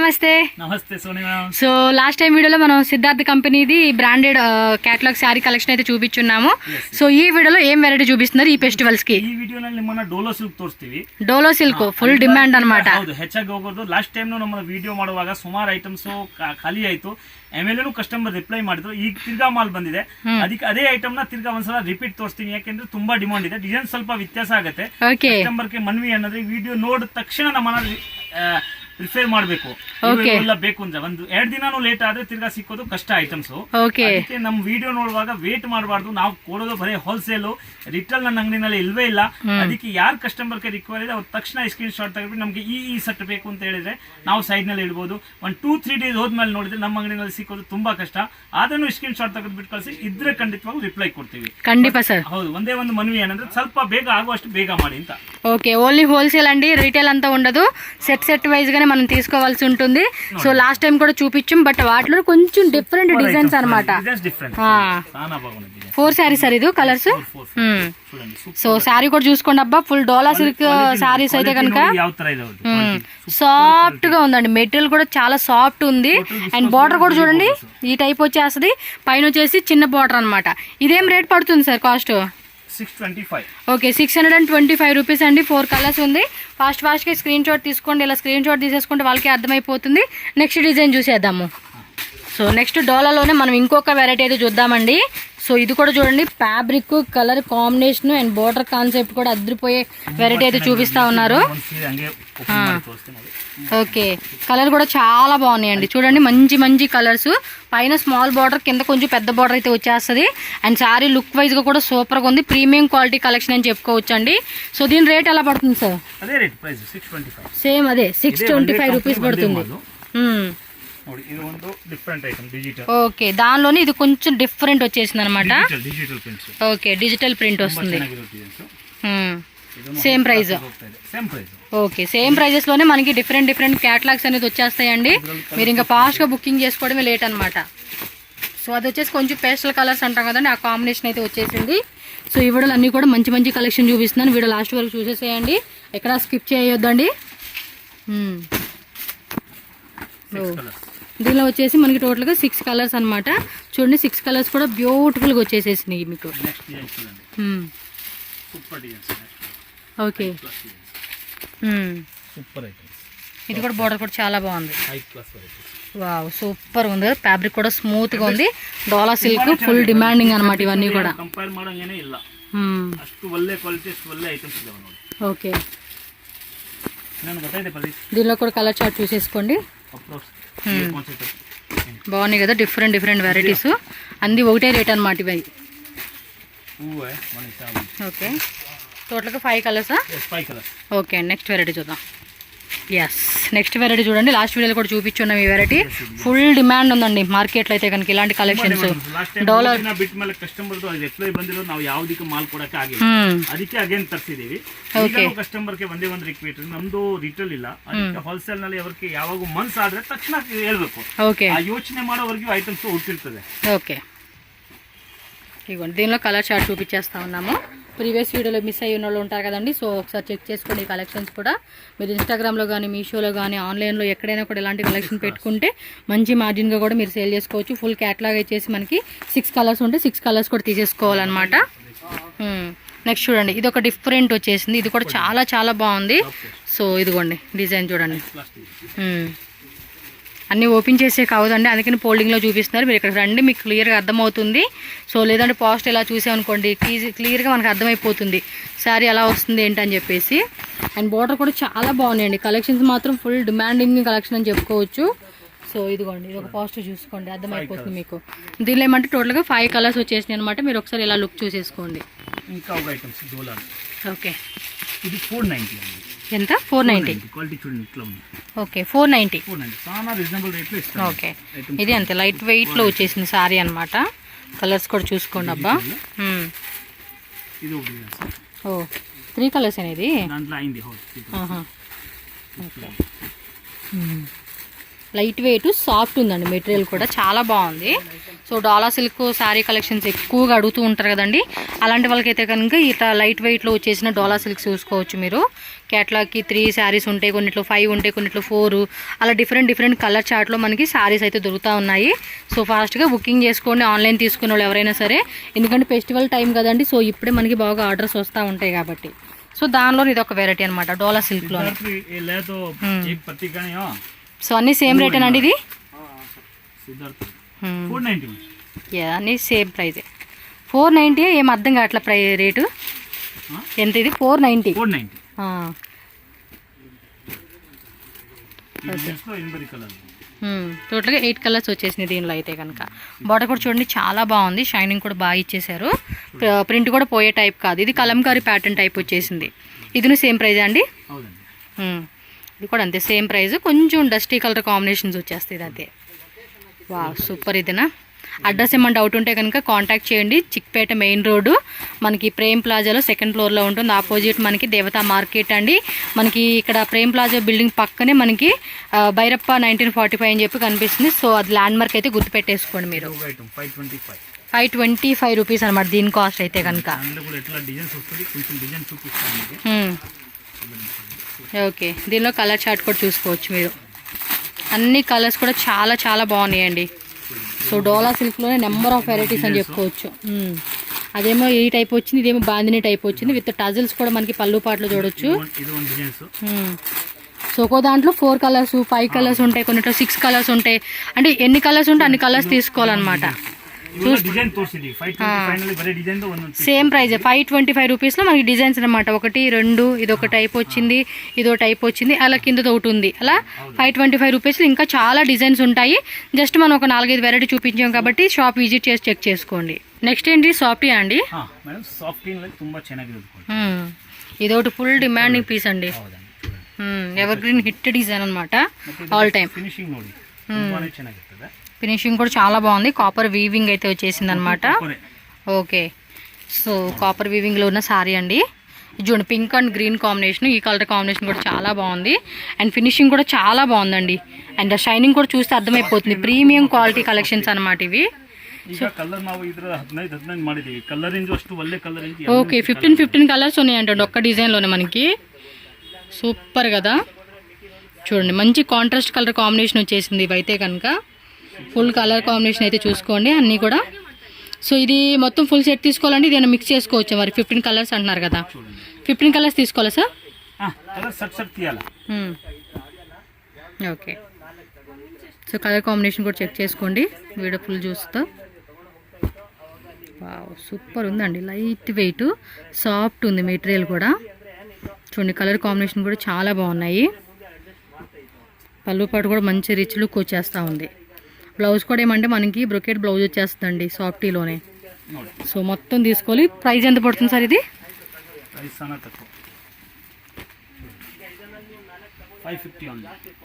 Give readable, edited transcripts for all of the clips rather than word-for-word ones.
నమస్తే. నమస్తే Sonia. So last time వీడియోలో మనం సిద్ధార్థ్ కంపెనీది బ్రాండెడ్ క్యాటలాగ్ శారీ కలెక్షన్ అయితే చూపించున్నాము. సో ఈ వీడియోలో ఏం వెరైటీ చూపిస్తున్నారు ఈ ఫెస్టివల్స్ కి? ಈ ವಿಡಿಯೋನಲ್ಲಿ ನಮ್ಮ ಡೋಲೋ ಸಿಲ್ಕ್ ತೋರಿಸ್ತೀವಿ. ಡೋಲೋ ಸಿಲ್ಕ್ ಫುಲ್ ಡಿಮ್ಯಾಂಡ್ ಅన్నమాట. ಹೌದು, ಹೆಚ್ಚಾಗಿ ಹೋಗೋದು. ಲಾಸ್ಟ್ ಟೈಮ್ ನಮ್ಮ ವಿಡಿಯೋ ಮಾಡುವಾಗ ಸುಮಾರು ಐಟಮ್ಸ್ ಖಾಲಿ ಆಯ್ತು. ಆಮೇಲೆ ಕಸ್ಟಮರ್ ರಿಪ್ಲೈ ಮಾಡಿದ್ರು. ಈಗ ತಿರ್ಗಾ ಮಾಲ್ ಬಂದಿದೆ, ಅದಕ್ಕೆ ಅದೇ ಐಟಮ್ ನ ತಿರ್ಗಾ ಒಂದ್ಸಲ ರಿಪೀಟ್ ತೋರಿಸ್ತೀನಿ. ಯಾಕೆಂದ್ರೆ ತುಂಬಾ ಡಿಮಾಂಡ್ ಇದೆ. ಡಿಸೈನ್ ಸ್ವಲ್ಪ ವ್ಯತ್ಯಾಸ ಆಗುತ್ತೆ. ಕಸ್ಟಮರ್ ಗೆ ಮನವಿ ಅನ್ನೋದ್ರೆ ವಿಡಿಯೋ ನೋಡಿದ ತಕ್ಷಣ ನಮ್ಮನ್ನ ಪ್ರಿಫೇರ್ ಮಾಡಬೇಕು. ಎಲ್ಲ ಬೇಕು ಅಂದ್ರೆ ಒಂದು 2 ದಿನಾನು ಲೇಟ್ ಆದ್ರೆ ತಿರ್ಗಾ ಸಿಕ್ಕೋದು ಕಷ್ಟ ಐಟಮ್ಸ್. ಅದಕ್ಕೆ ನಮ್ ವಿಡಿಯೋ ನೋಡುವಾಗ ವೇಟ್ ಮಾಡಬಾರ್ದು. ನಾವು ಕೊಡೋದು ಬರೀ ಹೋಲ್ಸೇಲ್, ರಿಟೇಲ್ ನನ್ನ ಅಂಗಡಿನಲ್ಲಿ ಇಲ್ವೇ ಇಲ್ಲ. ಅದಕ್ಕೆ ಯಾರು ಕಸ್ಟಮರ್ ಗೆ ರಿಕ್ವೈರ್ ಇದೆ ಅವ್ರು ತಕ್ಷಣ ಸ್ಕ್ರೀನ್ ಶಾಟ್ ತೆಗೆದ್ಬಿಟ್ಟು ನಮ್ಗೆ ಈ ಸೆಟ್ ಬೇಕು ಅಂತ ಹೇಳಿದ್ರೆ ನಾವು ಸೈಡ್ ನಲ್ಲಿ ಇಡ್ಬೋದು. 1-2-3 ಡೇಸ್ ಹೋದ್ಮೇಲೆ ನೋಡಿದ್ರೆ ನಮ್ಮ ಅಂಗಡಿನಲ್ಲಿ ಸಿಕ್ಕೋದು ತುಂಬಾ ಕಷ್ಟ. ಆದ್ರೂ ಸ್ಕ್ರೀನ್ ಶಾಟ್ ತೆಗೆದ್ಬಿಟ್ಟು ಕಳಿಸಿ, ಇದ್ರೆ ಖಂಡಿತವಾಗೂ ರಿಪ್ಲೈ ಕೊಡ್ತೀವಿ. ಖಂಡಿತ ಸರ್. ಹೌದು, ಒಂದೇ ಒಂದು ಮನವಿ ಏನಂದ್ರೆ ಸ್ವಲ್ಪ ಬೇಗ ಆಗುವಷ್ಟು ಬೇಗ ಮಾಡಿ ಅಂತ. ఓకే, ఓన్లీ హోల్సేల్ అండి, రీటైల్ అంతా ఉండదు. సెట్ వైజ్ గానే మనం తీసుకోవాల్సి ఉంటుంది. సో లాస్ట్ టైం కూడా చూపించాం, బట్ వాటిలో కొంచెం డిఫరెంట్ డిజైన్స్ అన్నమాట. 4 శారీస్ సార్ ఇది కలర్స్. సో శారీ కూడా చూసుకోండి అబ్బా, ఫుల్ డోలా సిల్క్ శారీస్ అయితే కనుక సాఫ్ట్ గా ఉందండి. మెటీరియల్ కూడా చాలా సాఫ్ట్ ఉంది. అండ్ బార్డర్ కూడా చూడండి ఈ టైప్ వచ్చేస్తుంది. పైన వచ్చేసి చిన్న బార్డర్ అన్నమాట. ఇదేం రేట్ పడుతుంది సార్ కాస్ట్? 625. ఓకే, 625 రూపీస్ అండి. 4 కలర్స్ ఉంది. ఫాస్ట్గా స్క్రీన్ షాట్ తీసుకోండి. ఇలా స్క్రీన్ షాట్ తీసేసుకుంటే వాళ్ళకి అర్థమైపోతుంది. నెక్స్ట్ డిజైన్ చూసేద్దాము. సో నెక్స్ట్ డోలాలోనే మనం ఇంకొక వెరైటీ అయితే చూద్దామండి. సో ఇది కూడా చూడండి, fabric colour combination and border concept కూడా అదిరిపోయే వెరైటీ అయితే చూపిస్తా ఉన్నారు. ఓకే, కలర్ కూడా చాలా బాగున్నాయండి. చూడండి, మంచి కలర్స్. పైన స్మాల్ బార్డర్, కింద కొంచెం పెద్ద బార్డర్ అయితే వచ్చేస్తుంది. అండ్ శారీ లుక్ వైజ్ గా కూడా సూపర్ గా ఉంది. ప్రీమియం క్వాలిటీ కలెక్షన్ అని చెప్పుకోవచ్చు అండి. సో దీని రేట్ ఎలా పడుతుంది సార్? సేమ్ అదే 625 రూపీస్ పడుతుంది. ఓకే, దానిలోనే ఇది కొంచెం డిఫరెంట్ వచ్చేసింది అనమాట. ఓకే, డిజిటల్ ప్రింట్ వస్తుంది. Same price. Okay, same prices లోనే మనకి డిఫరెంట్ క్యాటలాగ్స్ అనేది వచ్చేస్తాయండి. మీరు ఇంకా ఫాస్ట్ గా బుకింగ్ చేసుకోవడమే లేట్ అనమాట. సో అది వచ్చేసి కొంచెం పేస్టల్ కలర్స్ అంటాం కదండి, ఆ కాంబినేషన్ అయితే వచ్చేసింది. సో ఈ వీడియోలు అన్ని కూడా మంచి కలెక్షన్ చూపిస్తున్నాను. వీడియో లాస్ట్ వరకు చూసేసేయండి, ఎక్కడ స్కిప్ చేయొద్దండి. దీనిలో వచ్చేసి మనకి టోటల్గా 6 కలర్స్ అనమాట. చూడండి, 6 కలర్స్ కూడా బ్యూటిఫుల్గా వచ్చేసేసినాయి మీకు. ఓకే, ఇది కూడా బోర్డర్ కూడా చాలా బాగుంది. వావ్, సూపర్ ఉంది. ఫ్యాబ్రిక్ కూడా స్మూత్ గా ఉంది. డోలా సిల్క్ ఫుల్ డిమాండింగ్ అనమాట ఇవన్నీ కూడా. ఓకే, దీనిలో కూడా కలర్ చార్ట్ చూసేసుకోండి. బాగున్నాయి కదా, డిఫరెంట్ వెరైటీస్. అన్ని ఒకటే రేట్ అనమాట ఇవి. ఓకే, టోటల్గా 5 కలర్సా? ఓకే, నెక్స్ట్ వెరైటీ చూద్దాం. ఎస్, నెక్స్ట్ వెరైటీ చూడండి. లాస్ట్ వీడియోలో కూడా చూపించున్నాం. ఈ వెరైటీ ఫుల్ డిమాండ్ ఉందండి మార్కెట్లో అయితే కనుక ఇలాంటి కలెక్షన్స్. ಡಾಲರ್ ಬಿಟ್ ಮೇಲೆ ಕಸ್ಟಮರ್ ರಿಪ್ಲೈ ಬಂದಿರೋ ನಾವು ಯಾವುದಕ್ಕೆ ಮಾಲ್ ಕೊಡಕ್ಕೆ ಆಗಿಲ್ಲ, ಅದಕ್ಕೆ ಅಗೇನ್ ತರಿಸಿದೀವಿ. ಕಸ್ಟಮರ್ ಗೆ ಒಂದೇ ಒಂದು ರಿಕ್ವೆಸ್ಟ್, ನಮ್ದು ರಿಟೇಲ್ ಇಲ್ಲ, ಅದಕ್ಕೆ ಹೋಲ್ಸೇಲ್ ನಲ್ಲಿ ಅವರಿಗೆ ಯಾವಾಗ ಮನ್ಸ್ ಆದ್ರೆ ತಕ್ಷಣ ಹೇಳ್ಬೇಕು. ಓಕೆ, ಆ ಯೋಚನೆ ಮಾಡೋವರೆಗೂ ಐಟಮ್ಸ್ ಹುಟ್ಟಿರ್ತದೆ. ఓకే, ఇదిగోండి దీనిలో కలర్ చార్ట్ చూపించేస్తా ఉన్నాము. ప్రీవియస్ వీడియోలో మిస్ అయ్యి ఉన్న వాళ్ళు ఉంటారు కదండి. సో ఒకసారి చెక్ చేసుకోండి. ఈ కలెక్షన్స్ కూడా మీరు ఇన్స్టాగ్రామ్లో కానీ, మీషోలో కానీ, ఆన్లైన్లో ఎక్కడైనా కూడా ఇలాంటి కలెక్షన్ పెట్టుకుంటే మంచి మార్జిన్గా కూడా మీరు సేల్ చేసుకోవచ్చు. ఫుల్ క్యాటలాగ్ వచ్చేసి మనకి 6 కలర్స్ ఉంటే 6 కలర్స్ కూడా తీసేసుకోవాలన్నమాట. నెక్స్ట్ చూడండి, ఇది ఒక డిఫరెంట్ వచ్చేసింది. ఇది కూడా చాలా బాగుంది. సో ఇదిగోండి డిజైన్ చూడండి. అన్నీ ఓపెన్ చేసే కావదండి, అందుకని ఫోల్డింగ్లో చూపిస్తున్నారు. మీరు ఇక్కడ రండి, మీకు క్లియర్గా అర్థమవుతుంది. సో లేదంటే పాస్ట్ ఇలా చూసామనుకోండి, క్లియర్గా మనకు అర్థమైపోతుంది శారీ ఎలా వస్తుంది ఏంటని చెప్పేసి. అండ్ బార్డర్ కూడా చాలా బాగున్నాయండి. కలెక్షన్స్ మాత్రం ఫుల్ డిమాండింగ్ కలెక్షన్ అని చెప్పుకోవచ్చు. సో ఇదిగోండి, ఇది ఒక పాస్ట్ చూసుకోండి, అర్థమైపోతుంది మీకు. దీనిలో ఏమంటే టోటల్గా 5 కలర్స్ వచ్చేసినాయి అనమాట. మీరు ఒకసారి ఇలా లుక్ చూసేసుకోండి. ఓకే, ఇది 490 ఎంత? 490. క్వాలిటీ చూడండి ఇట్లా ఉంది. ఓకే, 490. చాలా రీజనబుల్ రేట్ లో ఇస్తాం. ఓకే, ఇది అంతే లైట్ వెయిట్ లో వచ్చేసింది సారీ అన్నమాట. కలర్స్ కూడా చూసుకోండి అబ్బా. ఇది ఒకటి సార్. ఓ, 3 కలర్స్ అనేది దాంట్లో అయింది. లైట్ వెయిట్ సాఫ్ట్ ఉందండి. మెటీరియల్ కూడా చాలా బాగుంది. సో డాలా సిల్క్ శారీ కలెక్షన్స్ ఎక్కువగా అడుగుతూ ఉంటారు కదండి, అలాంటి వాళ్ళకైతే కనుక ఇట్లా లైట్ వెయిట్లో వచ్చేసిన డాలా సిల్క్స్ చూసుకోవచ్చు మీరు. క్యాట్లాగ్కి 3 శారీస్ ఉంటాయి, కొన్నిట్లో 5 ఉంటాయి, కొన్నిట్లో 4, అలా డిఫరెంట్ కలర్ చార్ట్లో మనకి శారీస్ అయితే దొరుకుతూ ఉన్నాయి. సో ఫాస్ట్గా బుకింగ్ చేసుకోండి ఆన్లైన్ తీసుకునే వాళ్ళు ఎవరైనా సరే, ఎందుకంటే ఫెస్టివల్ టైం కదండి. సో ఇప్పుడే మనకి బాగా ఆర్డర్స్ వస్తూ ఉంటాయి కాబట్టి. సో దానిలో ఇది ఒక వెరైటీ అనమాట డోలా సిల్క్లో. సో అన్నీ సేమ్ రేటేనండి ఇది? అన్నీ సేమ్ ప్రైజే. 490. ఏం అర్థం కావట్లే రేటు ఎంత ఇది? 490. టోటల్గా 8 కలర్స్ వచ్చేసినాయి దీనిలో అయితే కనుక. బార్డర్ కూడా చూడండి చాలా బాగుంది, షైనింగ్ కూడా బాగా ఇచ్చేసారు, ప్రింట్ కూడా పోయే టైప్ కాదు. ఇది కలంకారీ ప్యాటర్న్ టైప్ వచ్చేసింది. ఇది సేమ్ ప్రైజా అండి? ఇది కూడా అంతే సేమ్ ప్రైస్, కొంచెం డస్టీ కలర్ కాంబినేషన్స్ వచ్చేస్తాయి అదే. వా సూపర్. ఇదేనా? అడ్రస్ ఏమైనా డౌట్ ఉంటే కనుక కాంటాక్ట్ చేయండి. చిక్పేట మెయిన్ రోడ్డు మనకి ప్రేమ్ ప్లాజాలో 2nd ఫ్లోర్లో ఉంటుంది. ఆపోజిట్ మనకి దేవతా మార్కెట్ అండి. మనకి ఇక్కడ ప్రేమ్ ప్లాజా బిల్డింగ్ పక్కనే మనకి భైరప్ప 1945 అని చెప్పి కనిపిస్తుంది. సో అది ల్యాండ్ మార్క్ అయితే గుర్తుపెట్టేసుకోండి మీరు. 525 రూపీస్ అనమాట దీని కాస్ట్ అయితే కనుక. ఓకే, దీనిలో కలర్ చార్ట్ కూడా చూసుకోవచ్చు మీరు. అన్ని కలర్స్ కూడా చాలా చాలా బాగున్నాయండి. సో డోలా సిల్క్లోనే నెంబర్ ఆఫ్ వెరైటీస్ అని చెప్పుకోవచ్చు. అదేమో ఈ టైప్ వచ్చింది, ఇదేమో బాందిని టైప్ వచ్చింది, విత్ టజిల్స్ కూడా మనకి పళ్ళు పాటలు చూడొచ్చు. సో ఒక్కో దాంట్లో 4 కలర్స్ 5 కలర్స్ ఉంటాయి, కొన్నిట్లో 6 కలర్స్ ఉంటాయి. అంటే ఎన్ని కలర్స్ ఉంటే అన్ని కలర్స్ తీసుకోవాలన్నమాట. సేమ్ ప్రైజ్ 525 రూపీస్లో మనకి డిజైన్స్ అనమాట. 1, 2 ఇదొక టైప్ వచ్చింది, ఇదో టైప్ వచ్చింది, అలా కింద ఒకటి ఉంది. అలా 525 రూపీస్లో ఇంకా చాలా డిజైన్స్ ఉంటాయి. జస్ట్ మనం ఒక 4-5 వెరైటీ చూపించాం కాబట్టి షాప్ విజిట్ చేసి చెక్ చేసుకోండి. నెక్స్ట్ ఏంటి? సాఫ్టీ అండి. ఇదొకటి ఫుల్ డిమాండింగ్ పీస్ అండి, ఎవర్ గ్రీన్ హిట్ డిజైన్ అనమాట, ఆల్ టైమ్. ఫినిషింగ్ కూడా చాలా బాగుంది, కాపర్ వీవింగ్ అయితే వచ్చేసింది అనమాట. ఓకే, సో కాపర్ వీవింగ్లో ఉన్న సారీ అండి. చూడండి పింక్ అండ్ గ్రీన్ కాంబినేషన్, ఈ కలర్ కాంబినేషన్ కూడా చాలా బాగుంది. అండ్ ఫినిషింగ్ కూడా చాలా బాగుందండి. అండ్ షైనింగ్ కూడా చూస్తే అర్థమైపోతుంది, ప్రీమియం క్వాలిటీ కలెక్షన్స్ అనమాట ఇవి. ఓకే, 15 కలర్స్ ఉన్నాయంటే ఒక్క డిజైన్లోనే మనకి. సూపర్ కదా, చూడండి మంచి కాంట్రాస్ట్ కలర్ కాంబినేషన్ వచ్చేసింది ఇవైతే కనుక. ఫుల్ కలర్ కాంబినేషన్ అయితే చూసుకోండి అన్నీ కూడా. సో ఇది మొత్తం ఫుల్ సెట్ తీసుకోవాలండి, ఇదేనా మిక్స్ చేసుకోవచ్చు మరి? 15 కలర్స్ అంటున్నారు కదా, 15 కలర్స్ తీసుకోవాలా sir? Okay, so colour combination కూడా చెక్ చేసుకోండి వీడియో ఫుల్ చూస్తూ. వావ్ సూపర్ ఉందండి, లైట్ వెయిట్, సాఫ్ట్ ఉంది మెటీరియల్ కూడా. చూడండి కలర్ కాంబినేషన్ కూడా చాలా బాగున్నాయి. పళ్ళు పాటు కూడా మంచి రిచ్ లుక్ వచ్చేస్తూ ఉంది. బ్లౌజ్ కూడా ఏమంటే మనకి బ్రొకెట్ బ్లౌజ్ వచ్చేస్తుందండి సాఫ్టీలోనే. సో మొత్తం తీసుకోవాలి. ప్రైస్ ఎంత పడుతుంది సార్ ఇది?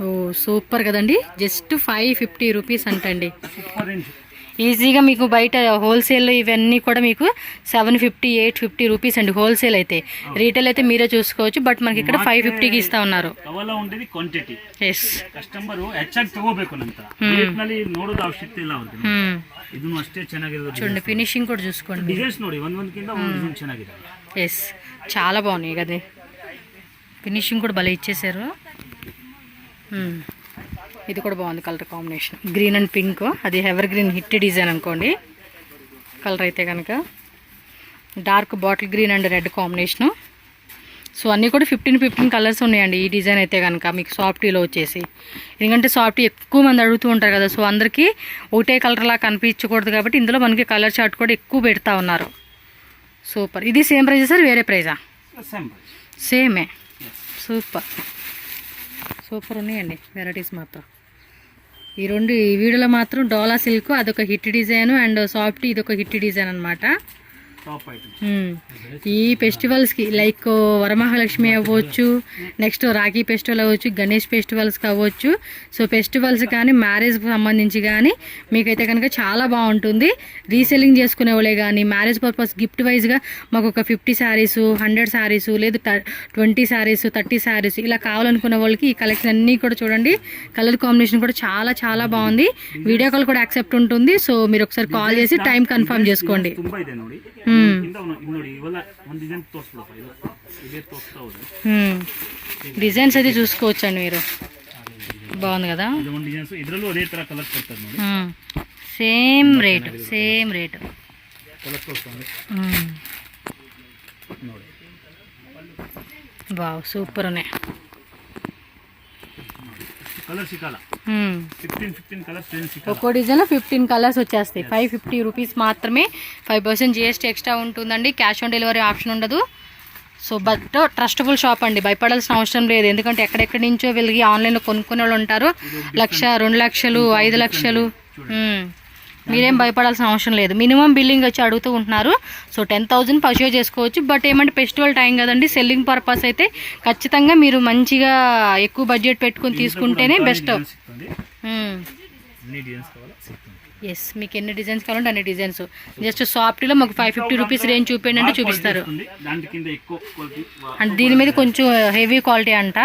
ఓ సూపర్ కదండి, జస్ట్ 550 రూపీస్ అంటండి. ఈజీగా మీకు బయట హోల్సేల్ ఇవన్నీ కూడా మీకు 750, 850 రూపీస్ అండి హోల్సేల్ అయితే. రీటైల్ అయితే మీరే చూసుకోవచ్చు, బట్ మనకి ఇక్కడ 550కి ఇస్తా ఉన్నారు. చూడండి ఫినిషింగ్ కూడా చూసుకోండి. ఎస్ చాలా బాగున్నాయి కదా, ఫినిషింగ్ కూడా భలే ఇచ్చేసారు. ఇది కూడా బాగుంది colour combination, green and pink, అది ఎవర్ గ్రీన్ హిట్ డిజైన్ అనుకోండి కలర్ అయితే కనుక. Dark bottle green and red combination. So అన్నీ కూడా 15 కలర్స్ ఉన్నాయండి ఈ డిజైన్ అయితే కనుక మీకు సాఫ్టీలో వచ్చేసి. ఎందుకంటే సాఫ్టీ ఎక్కువ మంది అడుగుతూ ఉంటారు కదా, సో అందరికీ ఒకటే కలర్లా కనిపించకూడదు కాబట్టి ఇందులో మనకి కలర్ చార్ట్ కూడా ఎక్కువ పెడతా ఉన్నారు. సూపర్. ఇది సేమ్ ప్రైజా సార్, వేరే ప్రైజా? సేమే. సూపర్ సూపర్ ఉన్నాయండి వెరైటీస్ మాత్రం. ఈ వీడియోలో మాత్రం డోలా సిల్క్ అదొక హిట్ డిజైన్, అండ్ సాఫ్టీ ఇదొక హిట్ డిజైన్ అనమాట. Top item. ఈ ఫెస్టివల్స్కి లైక్ వరమహాలక్ష్మి అవ్వచ్చు, నెక్స్ట్ రాఖీ ఫెస్టివల్ అవ్వచ్చు, గణేష్ ఫెస్టివల్స్కి అవ్వచ్చు. సో ఫెస్టివల్స్ కానీ మ్యారేజ్కి సంబంధించి కానీ మీకైతే కనుక చాలా బాగుంటుంది. రీసెల్లింగ్ చేసుకునే వాళ్ళే కానీ మ్యారేజ్ పర్పస్ గిఫ్ట్ వైజ్గా మాకు ఒక 50 శారీస్, 100 శారీస్, లేదు 20 శారీస్, 30 శారీస్ ఇలా కావాలనుకునే వాళ్ళకి ఈ కలెక్షన్ అన్నీ కూడా చూడండి. కలర్ కాంబినేషన్ కూడా చాలా చాలా బాగుంది. వీడియో కాల్ కూడా యాక్సెప్ట్ ఉంటుంది. సో మీరు ఒకసారి కాల్ చేసి టైం కన్ఫర్మ్ చేసుకోండి. డిజైన్స్ అయితే చూసుకోవచ్చండి మీరు. బాగుంది కదా, సేమ్ రేట్. వావ్ సూపర్ ఉన్నాయి. ఒక్కో డిజైన్లో 15 కలర్స్ వచ్చేస్తాయి. 550 రూపీస్ మాత్రమే. 5% GST ఎక్స్ట్రా ఉంటుందండి. క్యాష్ ఆన్ డెలివరీ ఆప్షన్ ఉండదు. సో బట్ ట్రస్టబుల్ షాప్ అండి, భయపడాల్సిన అవసరం లేదు. ఎందుకంటే ఎక్కడెక్కడి నుంచో వెళ్ళి ఆన్లైన్లో కొనుక్కునే వాళ్ళు ఉంటారు. 1,00,000, 2,00,000, 5,00,000. మీరేం భయపడాల్సిన అవసరం లేదు. మినిమం బిల్లింగ్ వచ్చి అడుగుతూ ఉంటున్నారు. సో 10,000 పర్చేజ్ చేసుకోవచ్చు. బట్ ఏమంటే ఫెస్టివల్ టైం కదండి, సెల్లింగ్ పర్పస్ అయితే ఖచ్చితంగా మీరు మంచిగా ఎక్కువ బడ్జెట్ పెట్టుకొని తీసుకుంటేనే బెస్ట్. ఎస్, మీకు ఎన్ని డిజైన్స్ కావాలంటే అన్ని డిజైన్స్. జస్ట్ సాఫ్ట్లో మాకు 550 రూపీస్ రేంజ్ చూపించండి అంటే చూపిస్తారు. అంటే దీని మీద కొంచెం హెవీ క్వాలిటీ అంట.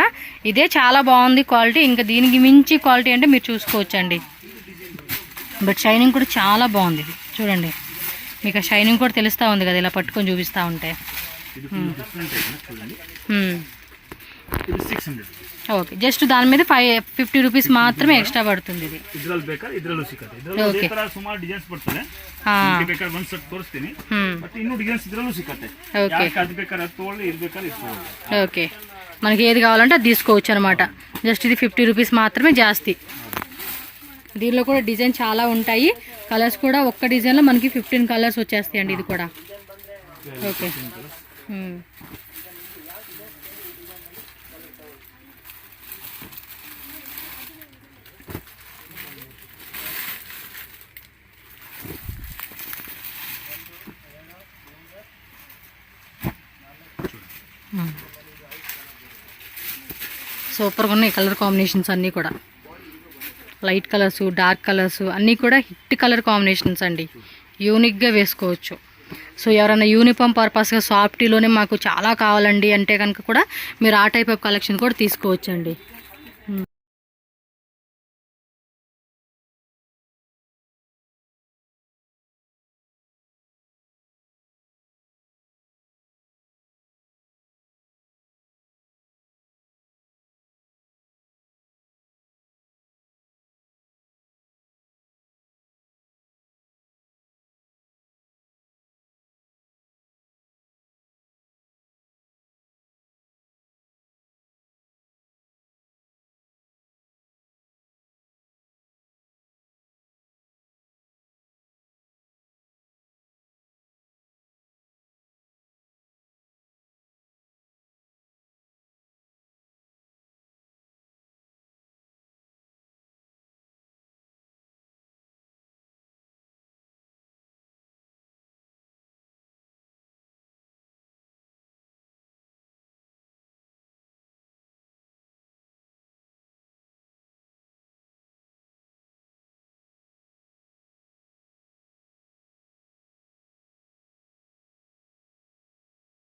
ఇదే చాలా బాగుంది క్వాలిటీ. ఇంకా దీనికి మించి క్వాలిటీ అంటే మీరు చూసుకోవచ్చండి. బట్ షైనింగ్ కూడా చాలా బాగుంది. ఇది చూడండి, మీకు ఆ షైనింగ్ కూడా తెలుస్తూ ఉంది కదా ఇలా పట్టుకొని చూపిస్తూ ఉంటే. ఓకే, జస్ట్ దాని మీద 550 రూపీస్ మాత్రమే ఎక్స్ట్రా పడుతుంది. ఇది ఓకే, మనకి ఏది కావాలంటే అది తీసుకోవచ్చు అనమాట. జస్ట్ ఇది 50 రూపీస్ మాత్రమే జాస్తి. దీనిలో కూడా డిజైన్ చాలా ఉంటాయి. కలర్స్ కూడా ఒక్క డిజైన్లో మనకి 15 కలర్స్ వచ్చేస్తాయండి. ఇది కూడా ఓకే. సూపర్గా ఉన్నాయి కలర్ కాంబినేషన్స్ అన్నీ కూడా. లైట్ కలర్స్, డార్క్ కలర్స్ అన్నీ కూడా హిట్ కలర్ కాంబినేషన్స్ అండి. యూనిక్గా వేసుకోవచ్చు. సో ఎవరైనా యూనిఫామ్ పర్పస్గా సాఫ్టీలోనే మాకు చాలా కావాలండి అంటే కనుక కూడా మీరు ఆ టైప్ ఆఫ్ కలెక్షన్ కూడా తీసుకోవచ్చు అండి.